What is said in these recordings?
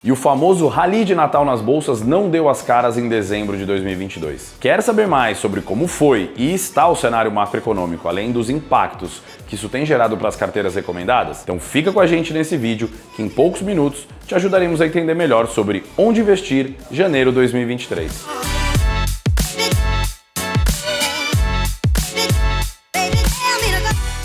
E o famoso rally de Natal nas bolsas não deu as caras em dezembro de 2022. Quer saber mais sobre como foi e está o cenário macroeconômico, além dos impactos que isso tem gerado para as carteiras recomendadas? Então fica com a gente nesse vídeo que em poucos minutos te ajudaremos a entender melhor sobre onde investir em janeiro 2023.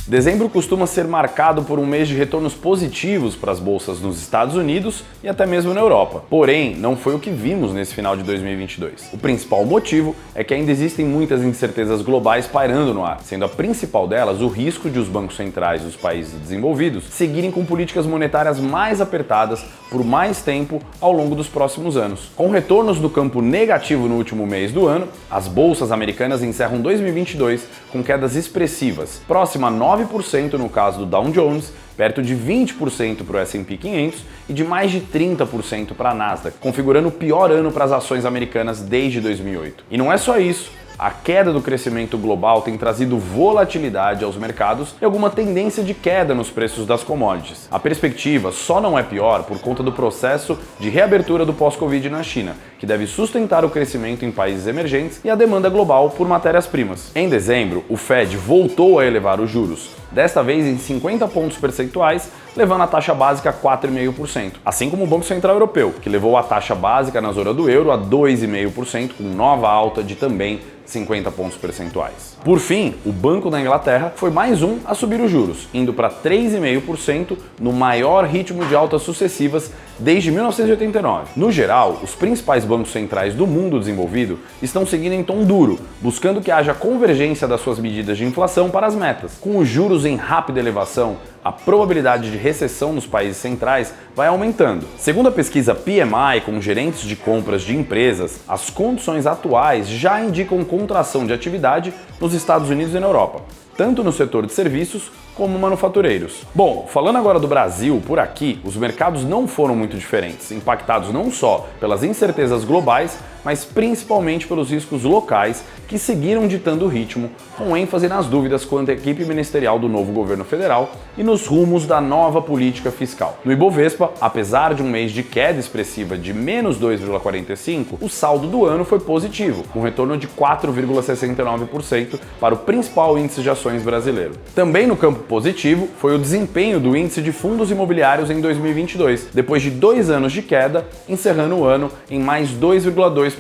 Dezembro costuma ser marcado por um mês de retornos positivos para as bolsas nos Estados Unidos e até mesmo na Europa. Porém, não foi o que vimos nesse final de 2022. O principal motivo é que ainda existem muitas incertezas globais pairando no ar, sendo a principal delas o risco de os bancos centrais dos países desenvolvidos seguirem com políticas monetárias mais apertadas por mais tempo ao longo dos próximos anos. Com retornos no campo negativo no último mês do ano, as bolsas americanas encerram 2022 com quedas expressivas, próxima a 9% no caso do Dow Jones, perto de 20% para o S&P 500 e de mais de 30% para a Nasdaq, configurando o pior ano para as ações americanas desde 2008. E não é só isso. A queda do crescimento global tem trazido volatilidade aos mercados e alguma tendência de queda nos preços das commodities. A perspectiva só não é pior por conta do processo de reabertura do pós-Covid na China, que deve sustentar o crescimento em países emergentes e a demanda global por matérias-primas. Em dezembro, o Fed voltou a elevar os juros, desta vez em 50 pontos percentuais, levando a taxa básica a 4,5%, assim como o Banco Central Europeu, que levou a taxa básica na zona do euro a 2,5%, com nova alta de também 50 pontos percentuais. Por fim, o Banco da Inglaterra foi mais um a subir os juros, indo para 3,5% no maior ritmo de altas sucessivas desde 1989. No geral, os principais bancos centrais do mundo desenvolvido estão seguindo em tom duro, buscando que haja convergência das suas medidas de inflação para as metas. Com os juros em rápida elevação, a probabilidade de recessão nos países centrais vai aumentando. Segundo a pesquisa PMI com gerentes de compras de empresas, as condições atuais já indicam contração de atividade nos Estados Unidos e na Europa, tanto no setor de serviços como manufatureiros. Bom, falando agora do Brasil, por aqui, os mercados não foram muito diferentes, impactados não só pelas incertezas globais, mas principalmente pelos riscos locais que seguiram ditando o ritmo, com ênfase nas dúvidas quanto à equipe ministerial do novo governo federal e nos rumos da nova política fiscal. No Ibovespa, apesar de um mês de queda expressiva de menos 2,45%, o saldo do ano foi positivo, com retorno de 4,69% para o principal índice de ações brasileiro. Também no campo positivo foi o desempenho do índice de fundos imobiliários em 2022, depois de 2 anos de queda, encerrando o ano em mais 2,2%.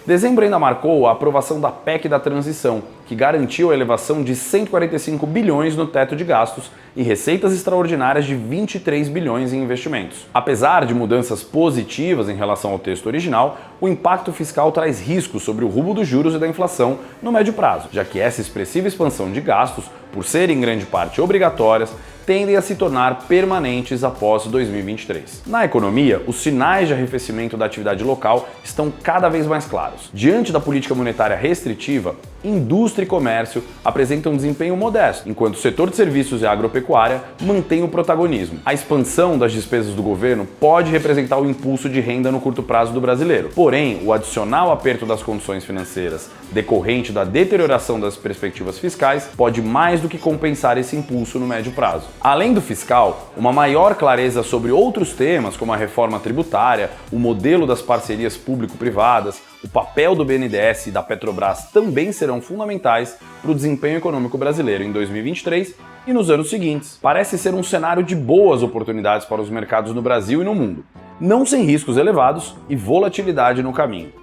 Dezembro ainda marcou a aprovação da PEC da transição, que garantiu a elevação de 145 bilhões no teto de gastos e receitas extraordinárias de 23 bilhões em investimentos. Apesar de mudanças positivas em relação ao texto original, o impacto fiscal traz riscos sobre o rumo dos juros e da inflação no médio prazo, já que essa expressiva expansão de gastos, por serem em grande parte obrigatórias, tendem a se tornar permanentes após 2023. Na economia, os sinais de arrefecimento da atividade local estão cada vez mais claros. Diante da política monetária restritiva, indústria e comércio apresentam um desempenho modesto, enquanto o setor de serviços e agropecuária mantém o protagonismo. A expansão das despesas do governo pode representar o impulso de renda no curto prazo do brasileiro. Porém, o adicional aperto das condições financeiras decorrente da deterioração das perspectivas fiscais pode mais do que compensar esse impulso no médio prazo. Além do fiscal, uma maior clareza sobre outros temas, como a reforma tributária, o modelo das parcerias público-privadas, o papel do BNDES e da Petrobras também serão fundamentais para o desempenho econômico brasileiro em 2023 e nos anos seguintes. Parece ser um cenário de boas oportunidades para os mercados no Brasil e no mundo, não sem riscos elevados e volatilidade no caminho.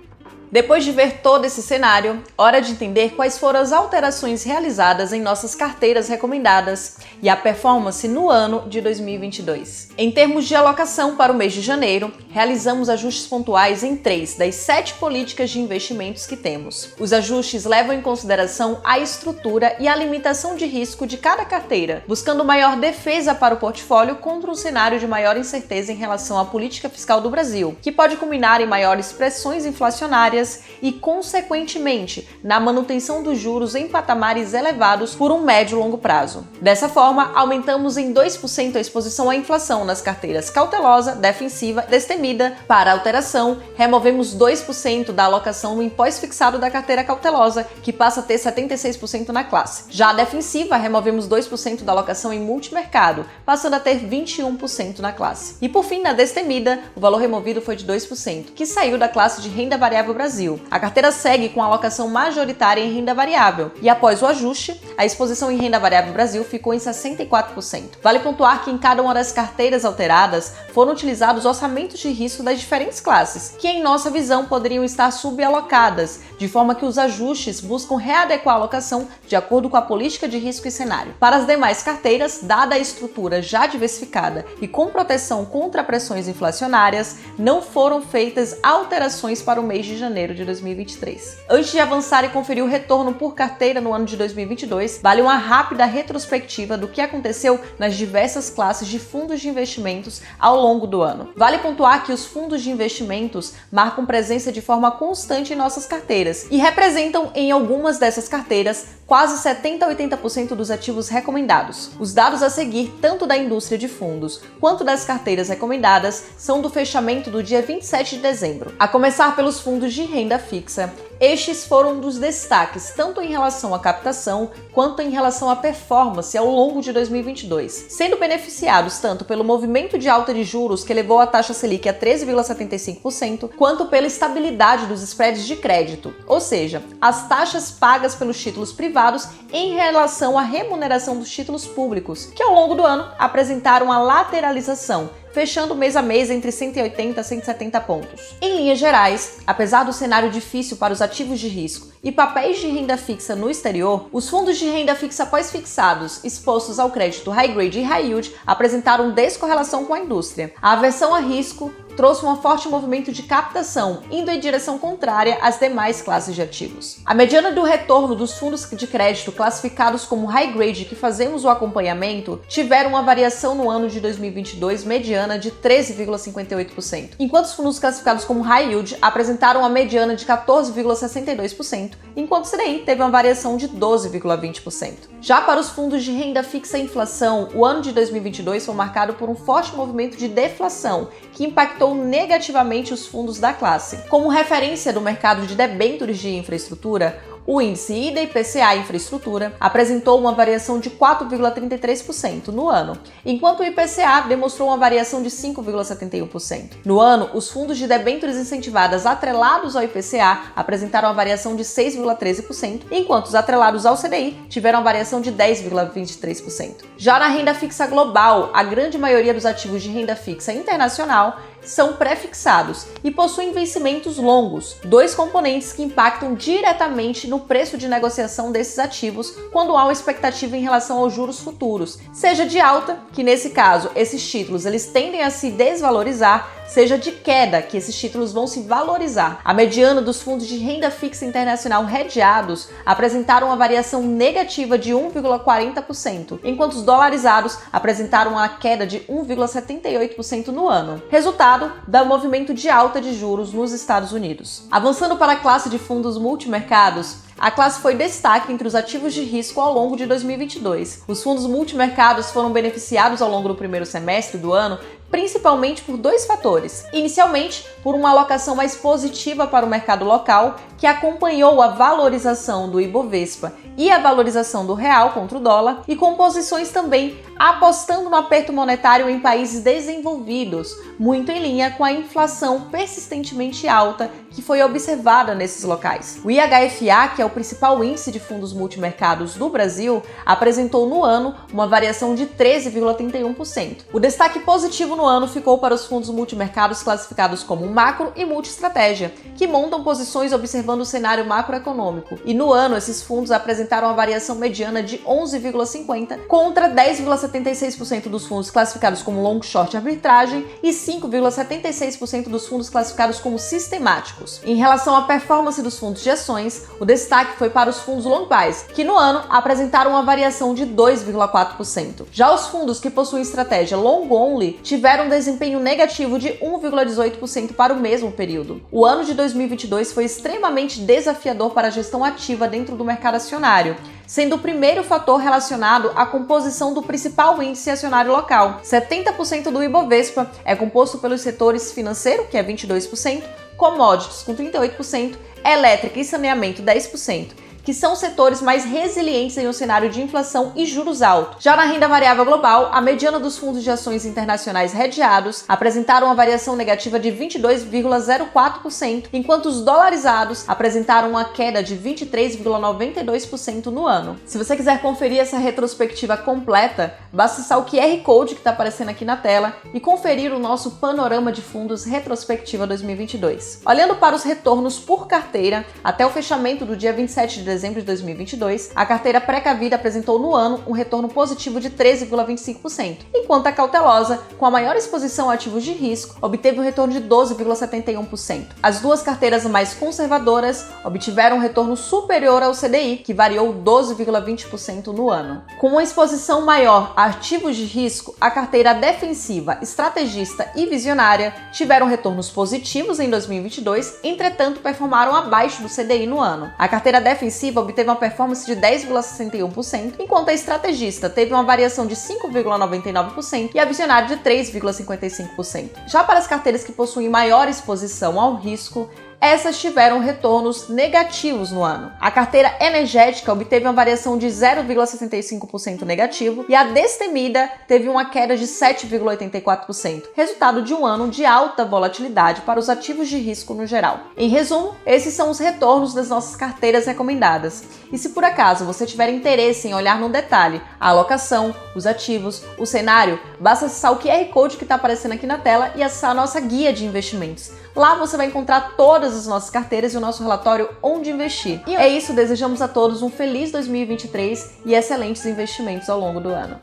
Depois de ver todo esse cenário, hora de entender quais foram as alterações realizadas em nossas carteiras recomendadas e a performance no ano de 2022. Em termos de alocação para o mês de janeiro, realizamos ajustes pontuais em 3 das 7 políticas de investimentos que temos. Os ajustes levam em consideração a estrutura e a limitação de risco de cada carteira, buscando maior defesa para o portfólio contra um cenário de maior incerteza em relação à política fiscal do Brasil, que pode culminar em maiores pressões inflacionárias carteiras e, consequentemente, na manutenção dos juros em patamares elevados por um médio e longo prazo. Dessa forma, aumentamos em 2% a exposição à inflação nas carteiras cautelosa, defensiva e destemida. Para alteração, removemos 2% da alocação no imposto fixado da carteira cautelosa, que passa a ter 76% na classe. Já a defensiva, removemos 2% da alocação em multimercado, passando a ter 21% na classe. E por fim, na destemida, o valor removido foi de 2%, que saiu da classe de renda variável Brasil. A carteira segue com a alocação majoritária em renda variável e, após o ajuste, a exposição em renda variável Brasil ficou em 64%. Vale pontuar que em cada uma das carteiras alteradas foram utilizados orçamentos de risco das diferentes classes, que em nossa visão poderiam estar subalocadas, de forma que os ajustes buscam readequar a alocação de acordo com a política de risco e cenário. Para as demais carteiras, dada a estrutura já diversificada e com proteção contra pressões inflacionárias, não foram feitas alterações para o mês de janeiro de 2023. Antes de avançar e conferir o retorno por carteira no ano de 2022, vale uma rápida retrospectiva do que aconteceu nas diversas classes de fundos de investimentos ao longo do ano. Vale pontuar que os fundos de investimentos marcam presença de forma constante em nossas carteiras e representam em algumas dessas carteiras quase 70 a 80% dos ativos recomendados. Os dados a seguir, tanto da indústria de fundos quanto das carteiras recomendadas, são do fechamento do dia 27 de dezembro. A começar pelos fundos de renda fixa, estes foram um dos destaques tanto em relação à captação quanto em relação à performance ao longo de 2022, sendo beneficiados tanto pelo movimento de alta de juros que levou a taxa Selic a 13,75%, quanto pela estabilidade dos spreads de crédito, ou seja, as taxas pagas pelos títulos privados em relação à remuneração dos títulos públicos, que ao longo do ano apresentaram a lateralização, fechando mês a mês entre 180 a 170 pontos. Em linhas gerais, apesar do cenário difícil para os ativos de risco e papéis de renda fixa no exterior, os fundos de renda fixa pós-fixados expostos ao crédito high grade e high yield apresentaram descorrelação com a indústria. A aversão a risco trouxe um forte movimento de captação, indo em direção contrária às demais classes de ativos. A mediana do retorno dos fundos de crédito classificados como high grade que fazemos o acompanhamento tiveram uma variação no ano de 2022 mediana de 13,58%, enquanto os fundos classificados como high yield apresentaram uma mediana de 14,62%, enquanto o CDI teve uma variação de 12,20%. Já para os fundos de renda fixa e inflação, o ano de 2022 foi marcado por um forte movimento de deflação, que impactou negativamente os fundos da classe. Como referência do mercado de debêntures de infraestrutura, o índice IDIPCA Infraestrutura apresentou uma variação de 4,33% no ano, enquanto o IPCA demonstrou uma variação de 5,71%. No ano, os fundos de debêntures incentivadas atrelados ao IPCA apresentaram uma variação de 6,13%, enquanto os atrelados ao CDI tiveram uma variação de 10,23%. Já na renda fixa global, a grande maioria dos ativos de renda fixa internacional são pré-fixados e possuem vencimentos longos, dois componentes que impactam diretamente no preço de negociação desses ativos quando há uma expectativa em relação aos juros futuros, seja de alta, que nesse caso esses títulos eles tendem a se desvalorizar, seja de queda, que esses títulos vão se valorizar. A mediana dos fundos de renda fixa internacional hedgeados apresentaram uma variação negativa de 1,40%, enquanto os dolarizados apresentaram uma queda de 1,78% no ano, resultado do movimento de alta de juros nos Estados Unidos. Avançando para a classe de fundos multimercados, a classe foi destaque entre os ativos de risco ao longo de 2022. Os fundos multimercados foram beneficiados ao longo do primeiro semestre do ano principalmente por dois fatores. Inicialmente, por uma alocação mais positiva para o mercado local, que acompanhou a valorização do Ibovespa e a valorização do real contra o dólar, e com posições também apostando no aperto monetário em países desenvolvidos, muito em linha com a inflação persistentemente alta que foi observada nesses locais. O IHFA, que é o principal índice de fundos multimercados do Brasil, apresentou no ano uma variação de 13,31%. O destaque positivo no ano ficou para os fundos multimercados classificados como macro e multiestratégia, que montam posições observando o cenário macroeconômico. E no ano, esses fundos apresentaram uma variação mediana de 11,50% contra 10,60% 5,76% dos fundos classificados como long short arbitragem e 5,76% dos fundos classificados como sistemáticos. Em relação à performance dos fundos de ações, o destaque foi para os fundos long buys, que no ano apresentaram uma variação de 2,4%. Já os fundos que possuem estratégia long only tiveram um desempenho negativo de 1,18% para o mesmo período. O ano de 2022 foi extremamente desafiador para a gestão ativa dentro do mercado acionário, sendo o primeiro fator relacionado à composição do principal índice acionário local. 70% do Ibovespa é composto pelos setores financeiro, que é 22%, commodities, com 38%, elétrica e saneamento, 10%. Que são setores mais resilientes em um cenário de inflação e juros altos. Já na renda variável global, a mediana dos fundos de ações internacionais hedgeados apresentaram uma variação negativa de 22,04%, enquanto os dolarizados apresentaram uma queda de 23,92% no ano. Se você quiser conferir essa retrospectiva completa, basta acessar o QR Code que está aparecendo aqui na tela e conferir o nosso panorama de fundos retrospectiva 2022. Olhando para os retornos por carteira, até o fechamento do dia 27 de dezembro de 2022, a carteira pré-Cavida apresentou no ano um retorno positivo de 13,25%, enquanto a cautelosa, com a maior exposição a ativos de risco, obteve um retorno de 12,71%. As duas carteiras mais conservadoras obtiveram um retorno superior ao CDI, que variou 12,20% no ano. Com uma exposição maior a ativos de risco, a carteira defensiva, estrategista e visionária tiveram retornos positivos em 2022, entretanto performaram abaixo do CDI no ano. A carteira defensiva obteve uma performance de 10,61%, enquanto a estrategista teve uma variação de 5,99% e a visionária de 3,55%. Já para as carteiras que possuem maior exposição ao risco, essas tiveram retornos negativos no ano. A carteira energética obteve uma variação de 0,65% negativo e a destemida teve uma queda de 7,84%, resultado de um ano de alta volatilidade para os ativos de risco no geral. Em resumo, esses são os retornos das nossas carteiras recomendadas. E se por acaso você tiver interesse em olhar no detalhe a alocação, os ativos, o cenário, basta acessar o QR Code que está aparecendo aqui na tela e acessar a nossa guia de investimentos. Lá você vai encontrar todas as nossas carteiras e o nosso relatório onde investir. E é isso, desejamos a todos um feliz 2023 e excelentes investimentos ao longo do ano.